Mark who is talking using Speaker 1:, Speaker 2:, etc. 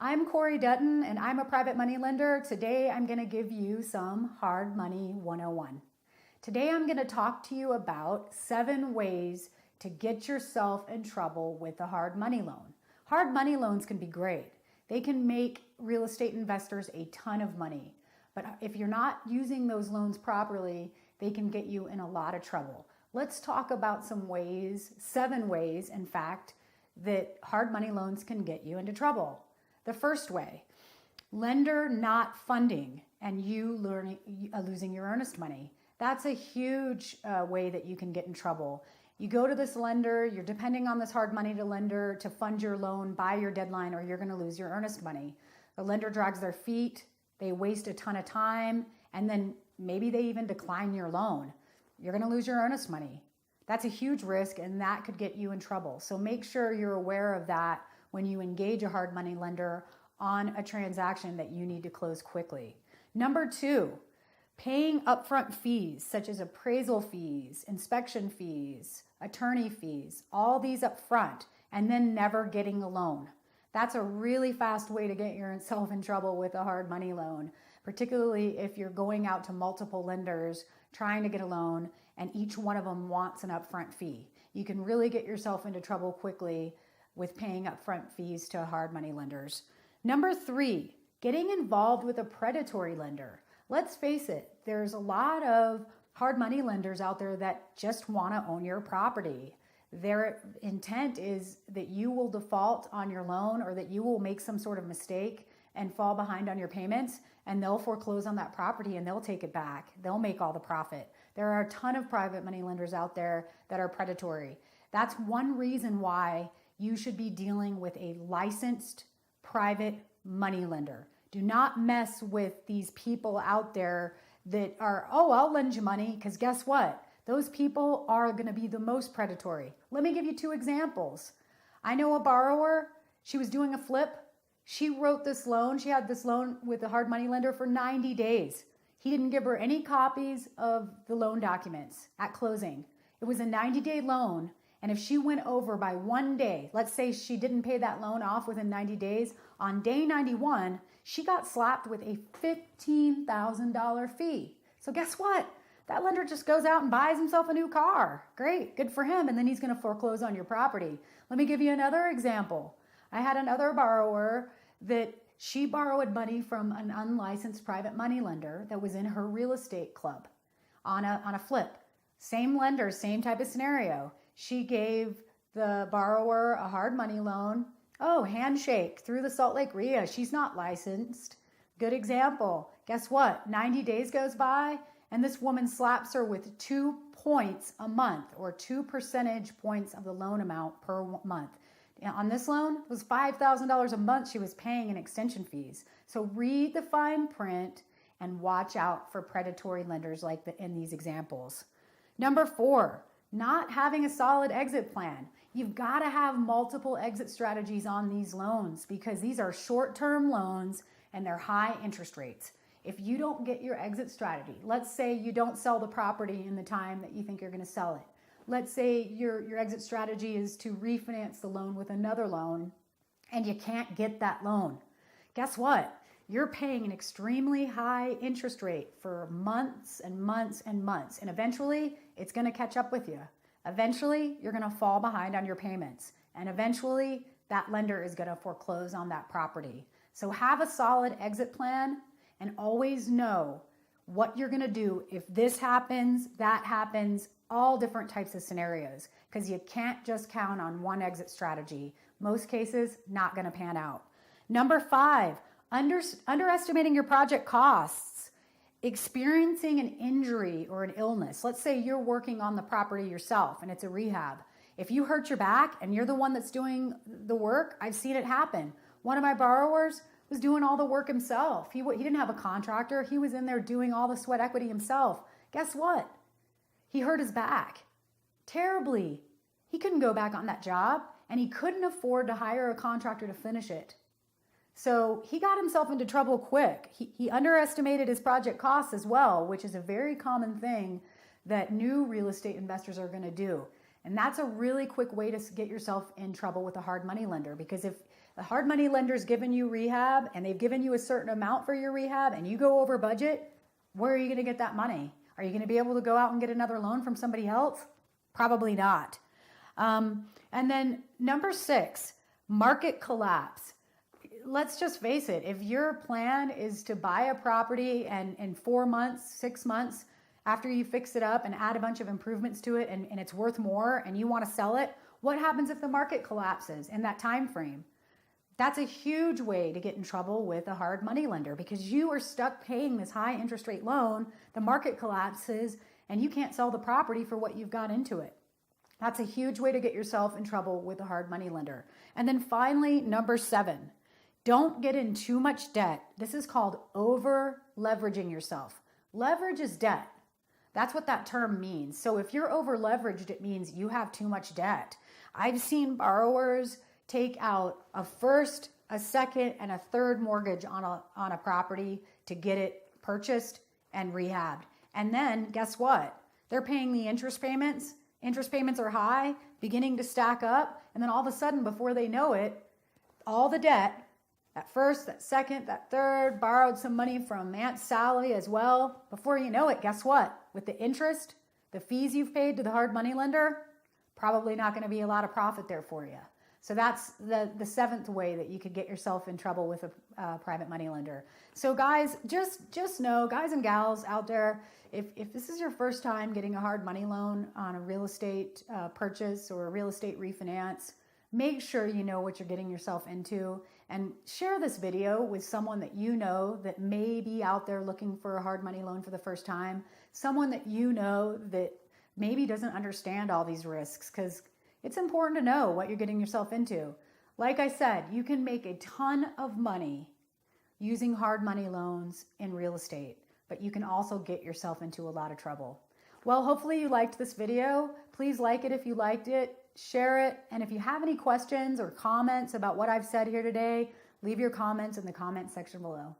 Speaker 1: I'm Corey Dutton and I'm a private money lender. Today I'm going to give you some hard money 101. Today I'm going to talk to you about 7 ways to get yourself in trouble with a hard money loan. Hard money loans can be great. They can make real estate investors a ton of money. But if you're not using those loans properly, they can get you in a lot of trouble. Let's talk about some ways, 7 ways, in fact, that hard money loans can get you into trouble. The first way, lender not funding and you losing your earnest money. That's a huge way that you can get in trouble. You go to this lender, you're depending on this hard money lender to fund your loan by your deadline, or you're going to lose your earnest money. The lender drags their feet, they waste a ton of time, and then maybe they even decline your loan. You're going to lose your earnest money. That's a huge risk, and that could get you in trouble. So make sure you're aware of that when you engage a hard money lender on a transaction that you need to close quickly. Number 2, paying upfront fees such as appraisal fees, inspection fees, attorney fees, all these upfront, and then never getting a loan. That's a really fast way to get yourself in trouble with a hard money loan, particularly if you're going out to multiple lenders trying to get a loan and each one of them wants an upfront fee. You can really get yourself into trouble quickly with paying upfront fees to hard money lenders. Number 3, getting involved with a predatory lender. Let's face it, there's a lot of hard money lenders out there that just want to own your property. Their intent is that you will default on your loan or that you will make some sort of mistake and fall behind on your payments, and they'll foreclose on that property and they'll take it back. They'll make all the profit. There are a ton of private money lenders out there that are predatory. That's one reason why you should be dealing with a licensed private money lender. Do not mess with these people out there that are, oh, I'll lend you money, because guess what? Those people are going to be the most predatory. Let me give you 2 examples. I know a borrower, she was doing a flip. She wrote this loan. She had this loan with a hard money lender for 90 days. He didn't give her any copies of the loan documents at closing. It was a 90-day loan. And if she went over by 1 day, let's say she didn't pay that loan off within 90 days, on day 91, she got slapped with a $15,000 fee. So guess what? That lender just goes out and buys himself a new car. Great, good for him. And then he's going to foreclose on your property. Let me give you another example. I had another borrower that she borrowed money from an unlicensed private money lender that was in her real estate club on a flip. Same lender, same type of scenario. She gave the borrower a hard money loan. Oh, handshake through the Salt Lake RIA. She's not licensed. Good example. Guess what? 90 days goes by and this woman slaps her with 2 points a month, or 2 percentage points of the loan amount per month. On this loan, it was $5,000 a month she was paying in extension fees. So read the fine print and watch out for predatory lenders like in these examples. Number 4, not having a solid exit plan. You've got to have multiple exit strategies on these loans because these are short-term loans and they're high interest rates. If you don't get your exit strategy, let's say you don't sell the property in the time that you think you're going to sell it. Let's say your exit strategy is to refinance the loan with another loan and you can't get that loan. Guess what? You're paying an extremely high interest rate for months and months and months, and eventually it's going to catch up with you. Eventually you're going to fall behind on your payments, and eventually that lender is going to foreclose on that property. So have a solid exit plan and always know what you're going to do if this happens, that happens, all different types of scenarios, because you can't just count on one exit strategy. Most cases, not going to pan out. Number 5, underestimating your project costs. Experiencing an injury or an illness. Let's say you're working on the property yourself and it's a rehab. If you hurt your back and you're the one that's doing the work, I've seen it happen. One of my borrowers was doing all the work himself. He didn't have a contractor. He was in there doing all the sweat equity himself. Guess what? He hurt his back terribly. He couldn't go back on that job and he couldn't afford to hire a contractor to finish it. So he got himself into trouble quick. He underestimated his project costs as well, which is a very common thing that new real estate investors are going to do. And that's a really quick way to get yourself in trouble with a hard money lender, because if The hard money lender's given you rehab and they've given you a certain amount for your rehab and you go over budget, where are you going to get that money? Are you going to be able to go out and get another loan from somebody else? Probably not. And then number 6, market collapse. Let's just face it. If your plan is to buy a property and in 4 months, 6 months, after you fix it up and add a bunch of improvements to it and it's worth more and you want to sell it, what happens if the market collapses in that time frame? That's a huge way to get in trouble with a hard money lender because you are stuck paying this high interest rate loan, the market collapses, and you can't sell the property for what you've got into it. That's a huge way to get yourself in trouble with a hard money lender. And then finally, number 7, don't get in too much debt. This is called over leveraging yourself. Leverage is debt. That's what that term means. So if you're over leveraged, it means you have too much debt. I've seen borrowers take out a first, a second, and a third mortgage on a property to get it purchased and rehabbed. And then guess what? They're paying the interest payments. Interest payments are high, beginning to stack up. And then all of a sudden, before they know it, all the debt, that first, that second, that third, borrowed some money from Aunt Sally as well. Before you know it, guess what? With the interest, the fees you've paid to the hard money lender, probably not going to be a lot of profit there for you. So that's the 7th way that you could get yourself in trouble with a private money lender. So guys, just know, guys and gals out there, if this is your first time getting a hard money loan on a real estate purchase or a real estate refinance, make sure you know what you're getting yourself into and share this video with someone that you know that may be out there looking for a hard money loan for the first time, someone that you know that maybe doesn't understand all these risks, because it's important to know what you're getting yourself into. Like I said, you can make a ton of money using hard money loans in real estate, but you can also get yourself into a lot of trouble. Well, hopefully you liked this video. Please like it if you liked it, share it, and if you have any questions or comments about what I've said here today, leave your comments in the comment section below.